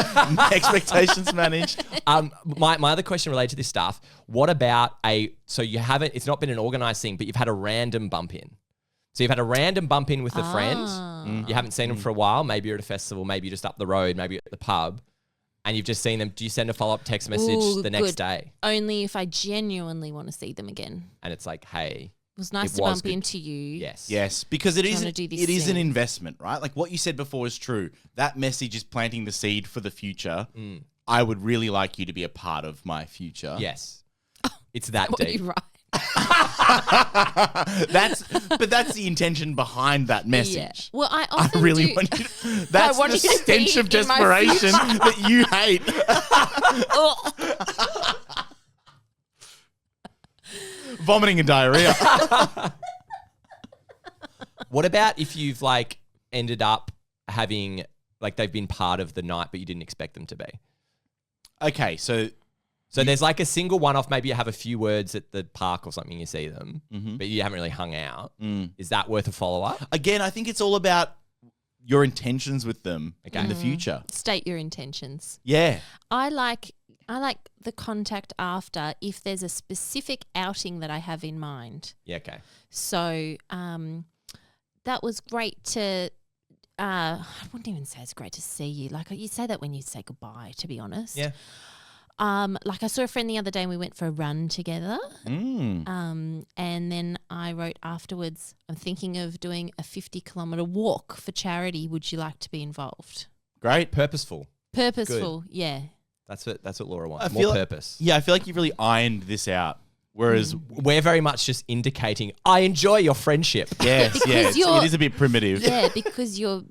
expectations managed. My other question related to this stuff, what about it's not been an organized thing, but you've had a random bump in. So you've had a random bump in with a friend. You haven't seen them for a while. Maybe you're at a festival, maybe you're just up the road, maybe you're at the pub, and you've just seen them. Do you send a follow-up text message the next day? Only if I genuinely want to see them again. And it's like, hey, It was nice It to was bump good. into you. Yes, because it is Trying to do this it is an thing. investment, right? Like what you said before is true. That message is planting the seed for the future. I would really like you to be a part of my future. yes. It's that What are deep. you right? That's the intention behind that message. Yeah. Well, I I often really do. want you that's want the you to stench be of in my desperation that you hate. Vomiting and diarrhea. What about if you've like ended up having like they've been part of the night, but you didn't expect them to be? Okay, so There's like a single one-off. Maybe you have a few words at the park or something. You see them, but you haven't really hung out. Is that worth a follow-up? again, I think it's all about your intentions with them in the future. State your intentions. Yeah. I like the contact after if there's a specific outing that I have in mind. Yeah. Okay. So that was great to. I wouldn't even say it's great to see you. Like you say that when you say goodbye. To be honest. Yeah. Like I saw a friend the other day and we went for a run together. And then I wrote afterwards, I'm thinking of doing a 50-kilometre walk for charity. Would you like to be involved? Great. Purposeful. Purposeful, yeah. That's what Laura wants. I More feel like- purpose. Yeah, I feel like you've really ironed this out. Whereas, We're very much just indicating, I enjoy your friendship. yes, Because it is a bit primitive. Yeah, because you're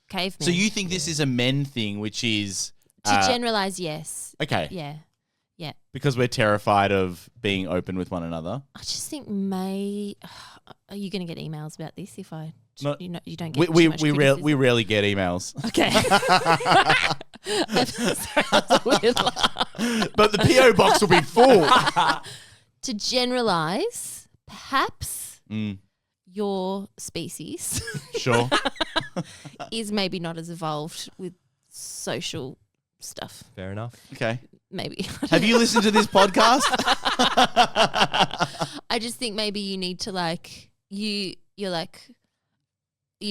caveman. So you think this is a men thing, which is to generalize, yes. okay? Yeah. Because we're terrified of being open with one another. I just think are you going to get emails about this if I Not- you don't We get we too much we, criticism? we rarely get emails, Okay. I'm sorry, that was a weird laugh. but the PO box will be full. To generalize, perhaps Mm, your species sure. is maybe not as evolved with social stuff. Fair enough. Okay. Maybe. Have you listened to this podcast? I just think maybe you need to you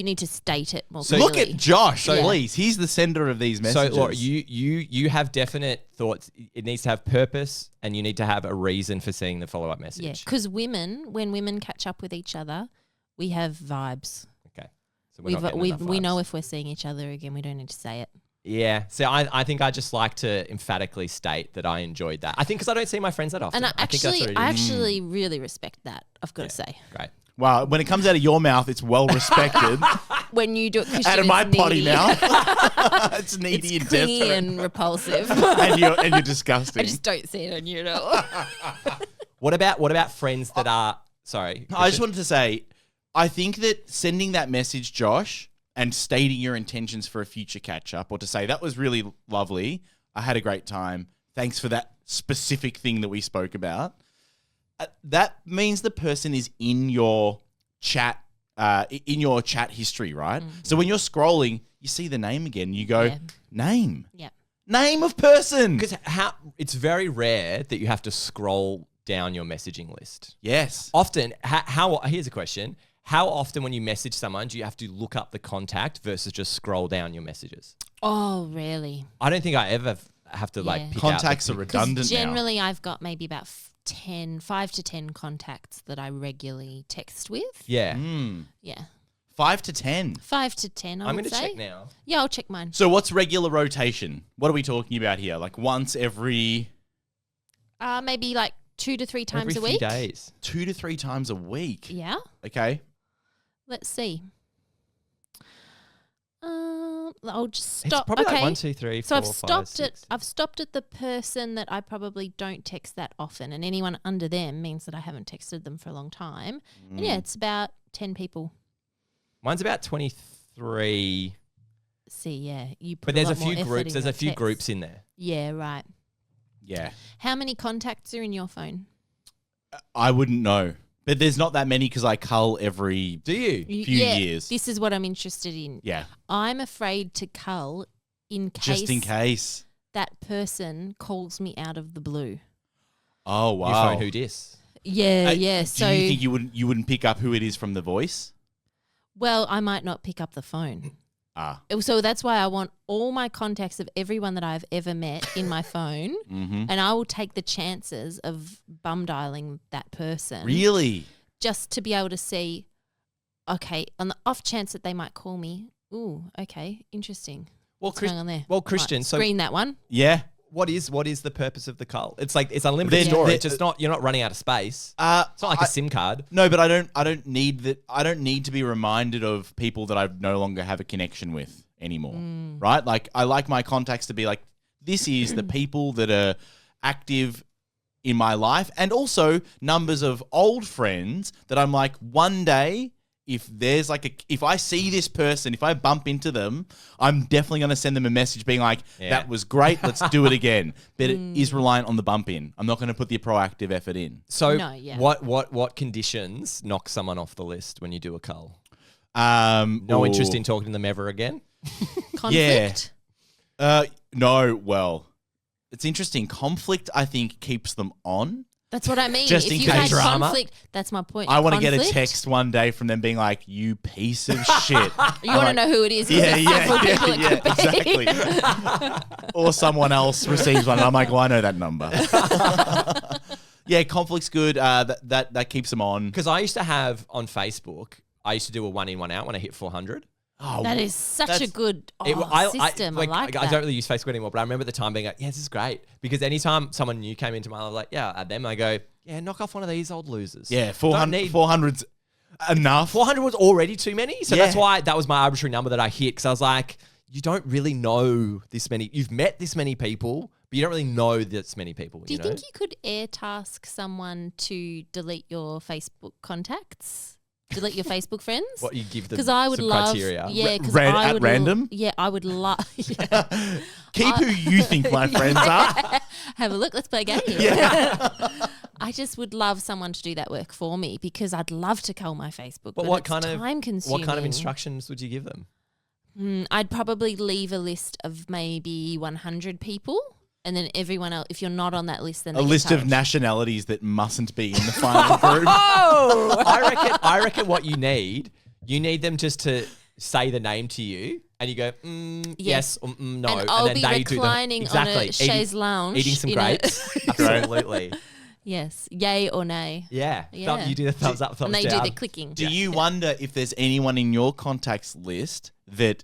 need to state it more So Look clearly. at Josh, Yeah. please. He's the sender of these messages. So, Laura, you have definite thoughts. It needs to have purpose, and you need to have a reason for seeing the follow-up message. Yeah, because when women catch up with each other, we have vibes. Okay. So we're not getting enough We know vibes. if we're seeing each other again. We don't need to say it. Yeah. So I think I just like to emphatically state that I enjoyed that. I think because I don't see my friends that often. And I think that's what it is. actually really respect that. I've got to say, Great. Wow, when it comes out of your mouth, it's well respected. when you do it, Christian, Out of my it's potty needy. mouth, it's needy It's and clingy desperate, and repulsive. and you're disgusting. I just don't see it on you at all. What about friends that are sorry? I just wanted to say, I think that sending that message, Josh, and stating your intentions for a future catch up, or to say that was really lovely, I had a great time. Thanks for that specific thing that we spoke about. That means the person is in your chat history, right? So when you're scrolling, you see the name again. You go, Yeah. name, Yeah. name of person. Because it's very rare that you have to scroll down your messaging list. Yes. Often, here's a question. How often when you message someone do you have to look up the contact versus just scroll down your messages? Oh, really? I don't think I ever have to Yeah. pick Contacts out are the- redundant now. Generally, I've got maybe about 5 to 10 contacts that I regularly text with. Yeah. Yeah. 5 to 10. 5 to 10, I'm going going to to check now. Yeah, I'll check mine. So what's regular rotation? What are we talking about here? Like once every Maybe like 2 to 3 times Every a few week. days. 2 to 3 times a week. Yeah. Okay. Let's see. I'll just It's stop. probably okay. like 1, 2, 3, 4, So I've 5, stopped 6. I've stopped at the person that I probably don't text that often, and anyone under them means that I haven't texted them for a long time. And yeah, it's about 10 people. Mine's about 23. See, yeah, you. Put But there's a lot more few effort groups. in There's your a few text. groups in there. Yeah, right. Yeah. How many contacts are in your phone? I wouldn't know. But there's not that many because I cull every Do you? few yeah, years. This is what I'm interested in. Yeah. I'm afraid to cull in case Just in case. that person calls me out of the blue. Oh You wow. phone who dis? Yeah, yeah. Do So, you think you wouldn't pick up who it is from the voice? well, I might not pick up the phone. Ah. So that's why I want all my contacts of everyone that I've ever met in my phone, Mm-hmm. and I will take the chances of bum dialing that person. Really? Just to be able to see, okay, on the off chance that they might call me, ooh, okay, interesting. Well, What's going on there? well, Christian, Right, so screen that one. Yeah. what is the purpose of the cull? It's like it's unlimited Then- storage. then- It's not you're not running out of space. It's It's not like a SIM card. No, but I don't need that. I don't need to be reminded of people that I no longer have a connection with anymore. Right? Like I like my contacts to be like, this is the people that are active in my life, and also numbers of old friends that I'm like, one day if there's like if I see this person, if I bump into them, I'm definitely going to send them a message being like, Yeah. that was great, let's do it again. But it is reliant on the bump in. I'm not going to put the proactive effort in. So No, yeah. what conditions knock someone off the list when you do a cull? No Interest in talking to them ever again? Conflict. No, well, it's interesting. Conflict, I think, keeps them on. That's what I mean. Just if in you case. had Drama. conflict, that's my point. I want to get a Conflict, text one day from them being like, you piece of shit. You want to know who it is? 'cause there's several people it could be. exactly. Or someone else receives one, and I'm like, well, I know that number. Yeah, conflict's good. That keeps them on. Because I used to have on Facebook, I used to do a 1 in, 1 out when I hit 400. Oh, That is such a good system. I like that. I don't really use Facebook anymore, but I remember the time being like, yeah, this is great. Because anytime someone new came into my life, like, yeah, at them, I go, yeah, knock off one of these old losers. Yeah, 400's enough. 400 was already too many. So that's why that was my arbitrary number that I hit. Because I was like, you don't really know this many. You've met this many people, but you don't really know this many people. Do you think you could air task someone to delete your Facebook contacts? Delete your Facebook friends? What you give them? Because I would love, criteria. yeah, because at random. Yeah, I would love. Keep who you think my friends are. Have a look. Let's play a game. Yeah. I just would love someone to do that work for me because I'd love to cull my Facebook. But what it's kind of time-consuming. What kind of instructions would you give them? I'd probably leave a list of maybe 100 people. And then everyone else, if you're not on that list, then a list of nationalities that mustn't be in the final group. Oh, I reckon what you need them just to say the name to you, and you go, yes, or no, and I'll then be they do reclining on a chaise lounge, eating some grapes. Absolutely. Yes, yay or nay. Yeah. You do the thumbs up, thumbs down. And they down. do the clicking. Do you wonder if there's anyone in your contacts list that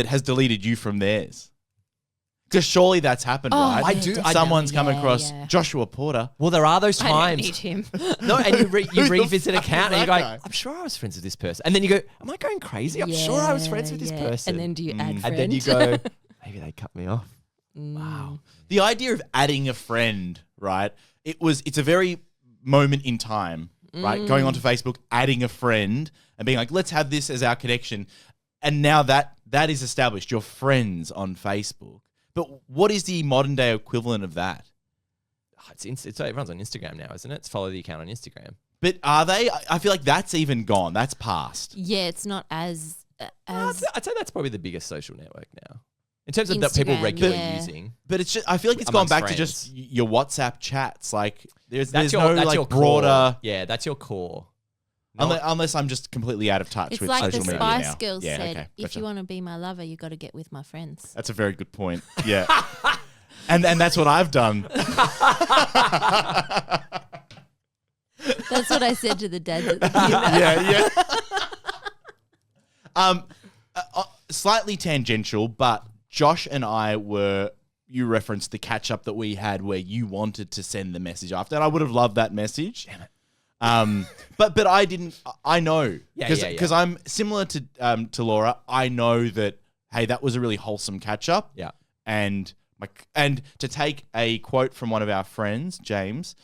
has deleted you from theirs? Because surely that's happened, right? I do. Someone's come across Joshua Porter. Well, there are those I don't times. need him. No, and you revisit an account and you go, guy? I'm sure I was friends with this person. And then you go, am I going crazy? I'm sure I was friends with this person. And then do you add friend? And then you go, maybe they cut me off. Wow. The idea of adding a friend, right? It's a very moment in time, right? Going onto Facebook, adding a friend and being like, let's have this as our connection. And now that is established. You're friends on Facebook. But what is the modern day equivalent of that? It's everyone's on Instagram now, isn't it? It's follow the account on Instagram. But are they? I feel like that's even gone. That's past. Yeah, it's not as. I'd say that's probably the biggest social network now. In terms of that people regularly using. But it's just, I feel like it's gone back to just your WhatsApp chats. Like there's no like broader. Yeah, that's your core. Unless I'm just completely out of touch with social media. It's like the Spice Girls said, okay, if you want to be my lover, you got to get with my friends. That's a very good point. Yeah. and that's what I've done. That's what I said to the dads at the beginning. Yeah. Slightly tangential, but Josh and I you referenced the catch up that we had where you wanted to send the message after, and I would have loved that message. Damn it. But I didn't. I know because I'm similar to Laura. I know that that was a really wholesome catch up. Yeah, and to take a quote from one of our friends, James,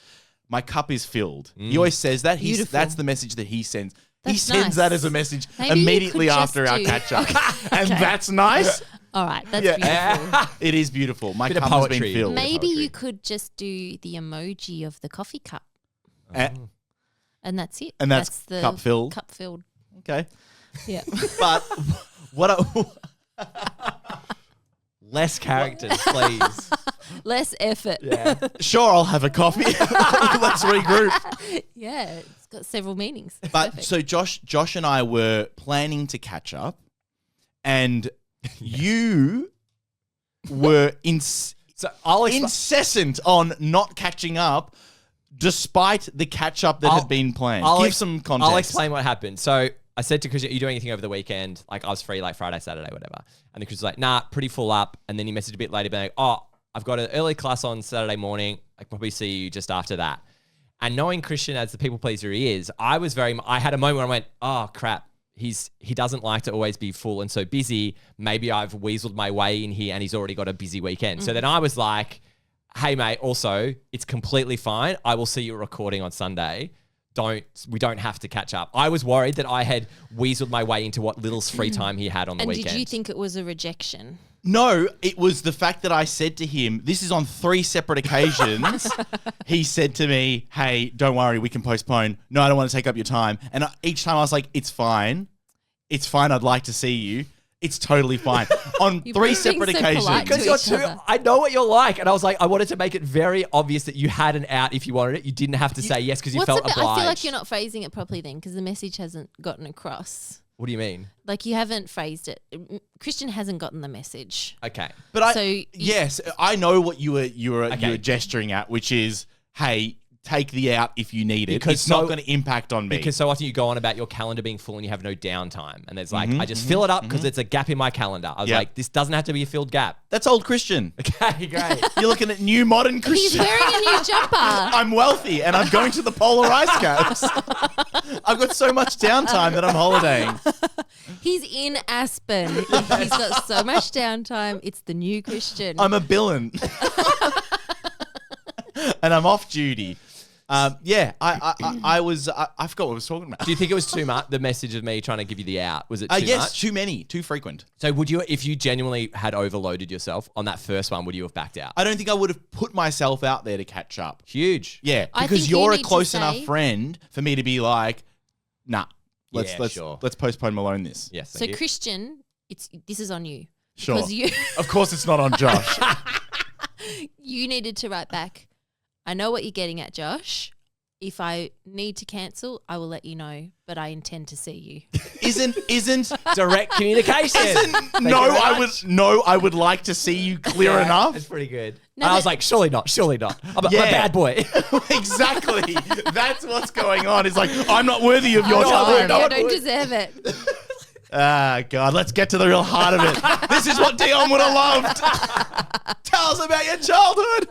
my cup is filled. He always says that. That's the message that he sends. He sends that as a message immediately after our catch up, and that's nice. All right, that's beautiful. It is beautiful. My cup has been filled. Maybe you could just do the emoji of the coffee cup. And that's it. And that's the cup filled. Cup filled. Okay. Yeah. But less characters, please. Less effort. Yeah. Sure, I'll have a coffee. Let's regroup. Yeah, it's got several meanings. But perfect. so Josh and I were planning to catch up, and you were incessant on not catching up. Despite the catch-up that had been planned. Give some context. I'll explain what happened. So I said to Chris, are you doing anything over the weekend? Like I was free like Friday, Saturday, whatever. And then Chris was like, nah, pretty full up. And then he messaged a bit later being like, oh, I've got an early class on Saturday morning. I can probably see you just after that. And knowing Christian as the people pleaser he is, I had a moment where I went, oh crap. He doesn't like to always be full and so busy. Maybe I've weaseled my way in here and he's already got a busy weekend. So then I was like, hey mate, also, it's completely fine. I will see you recording on Sunday. We don't have to catch up. I was worried that I had weaseled my way into what little free time he had on the weekend. And did you think it was a rejection? No, it was the fact that I said to him, this is on 3 separate occasions. He said to me, hey, don't worry, we can postpone. No, I don't want to take up your time. And each time I was like, it's fine. It's fine. I'd like to see you. It's totally fine. On 3 separate occasions. Because I know what you're like. And I was like, I wanted to make it very obvious that you had an out if you wanted it. You didn't have to say yes because you felt obliged. I feel like you're not phrasing it properly then because the message hasn't gotten across. What do you mean? Like you haven't phrased it. Christian hasn't gotten the message. Okay. But yes, I know what you were gesturing at, which is, hey, take the out if you need it. Because It's not going to impact on me. Because so often you go on about your calendar being full and you have no downtime. And there's like, I just fill it up because it's a gap in my calendar. I was Yep. like, this doesn't have to be a filled gap. That's old Christian. Okay, great. You're looking at new modern He's Christian. wearing a new jumper. I'm wealthy and I'm going to the polar ice caps. I've got so much downtime that I'm holidaying. He's in Aspen. He's got so much downtime. It's the new Christian. I'm a villain. And I'm off duty. I forgot what I was talking about. Do you think it was too much, the message of me trying to give you the out? Was it too Yes, much? too many, too frequent. So would you, if you genuinely had overloaded yourself on that first one, would you have backed out? I don't think I would have put myself out there to catch up. Huge. Yeah, I because think you you're a need to close say- enough friend for me to be like, nah, let's sure. postpone Malone this. Yes. so thank you. Christian, this is on you. Sure. Because you Of course it's not on Josh. you needed to write back. I know what you're getting at, Josh. If I need to cancel, I will let you know, but I intend to see you. Isn't Direct communication. I would like to see you clear Yeah, enough. It's pretty good. No, and I was but- like, surely not. I'm a Yeah. bad boy. Exactly. That's what's going on. It's like, I'm not worthy of your No, time. no, I don't deserve it. Ah, God, let's get to the real heart of it. This is what Dion would have loved. Tell us about your childhood.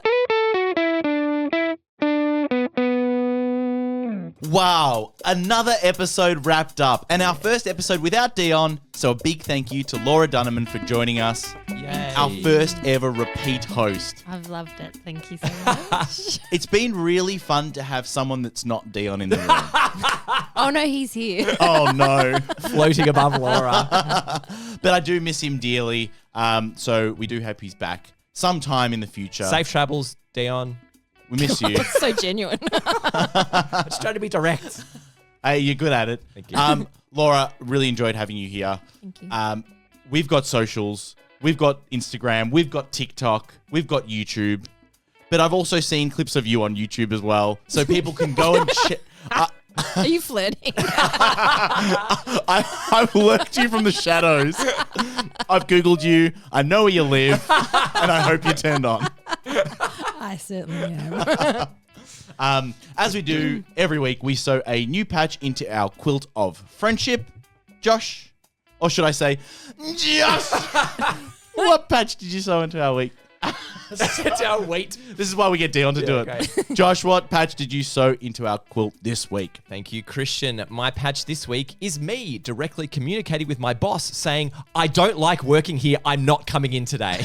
Wow, another episode wrapped up, and our first episode without Dion. So a big thank you to Laura Dunemann for joining us, Yay. our first ever repeat host. I've loved it. Thank you so much. It's been really fun to have someone that's not Dion in the room. Oh, no, he's here. Oh no. Floating above Laura. But I do miss him dearly. So we do hope he's back sometime in the future. Safe travels, Dion. We miss you. It's so genuine. I'm just trying to be direct. Hey, you're good at it. Thank you. Laura, really enjoyed having you here. Thank you. We've got socials. We've got Instagram. We've got TikTok. We've got YouTube. But I've also seen clips of you on YouTube as well. So people can go and check. Are you flirting? I've lurked you from the shadows. I've Googled you. I know where you live. And I hope you turned on. I certainly am. As we do every week, we sew a new patch into our quilt of friendship. Josh, or should I say, Josh, what patch did you sew into our week? It's our weight. This is why we get Dion to do it. okay. Josh, what patch did you sew into our quilt this week? Thank you, Christian. My patch this week is me directly communicating with my boss saying, I don't like working here. I'm not coming in today.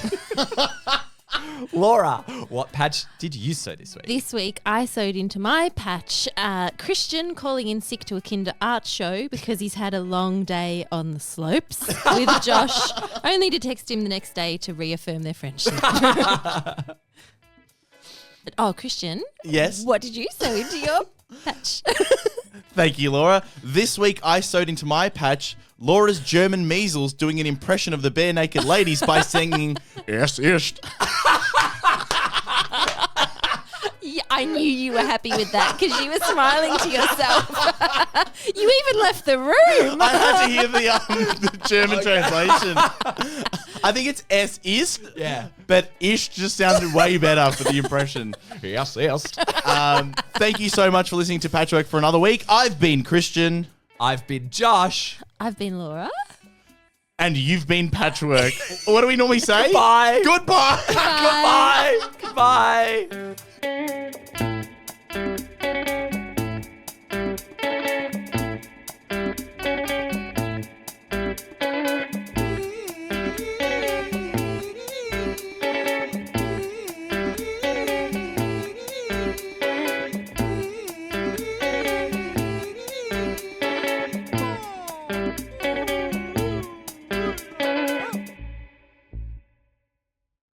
Laura, what patch did you sew this week? This week, I sewed into my patch Christian calling in sick to a kinder art show because he's had a long day on the slopes with Josh, only to text him the next day to reaffirm their friendship. Oh, Christian. Yes. What did you sew into your patch? Thank you, Laura. This week, I sewed into my patch Laura's German measles doing an impression of the Bare Naked Ladies by singing, Es ist. Yeah, I knew you were happy with that because you were smiling to yourself. You even left the room. I had to hear the German translation. I think it's Es ist. Yeah. But ish just sounded way better for the impression. Yes, yes. Thank you so much for listening to Patchwork for another week. I've been Christian. I've been Josh. I've been Laura. And you've been Patchwork. What do we normally say? Bye. Goodbye. Goodbye. Goodbye.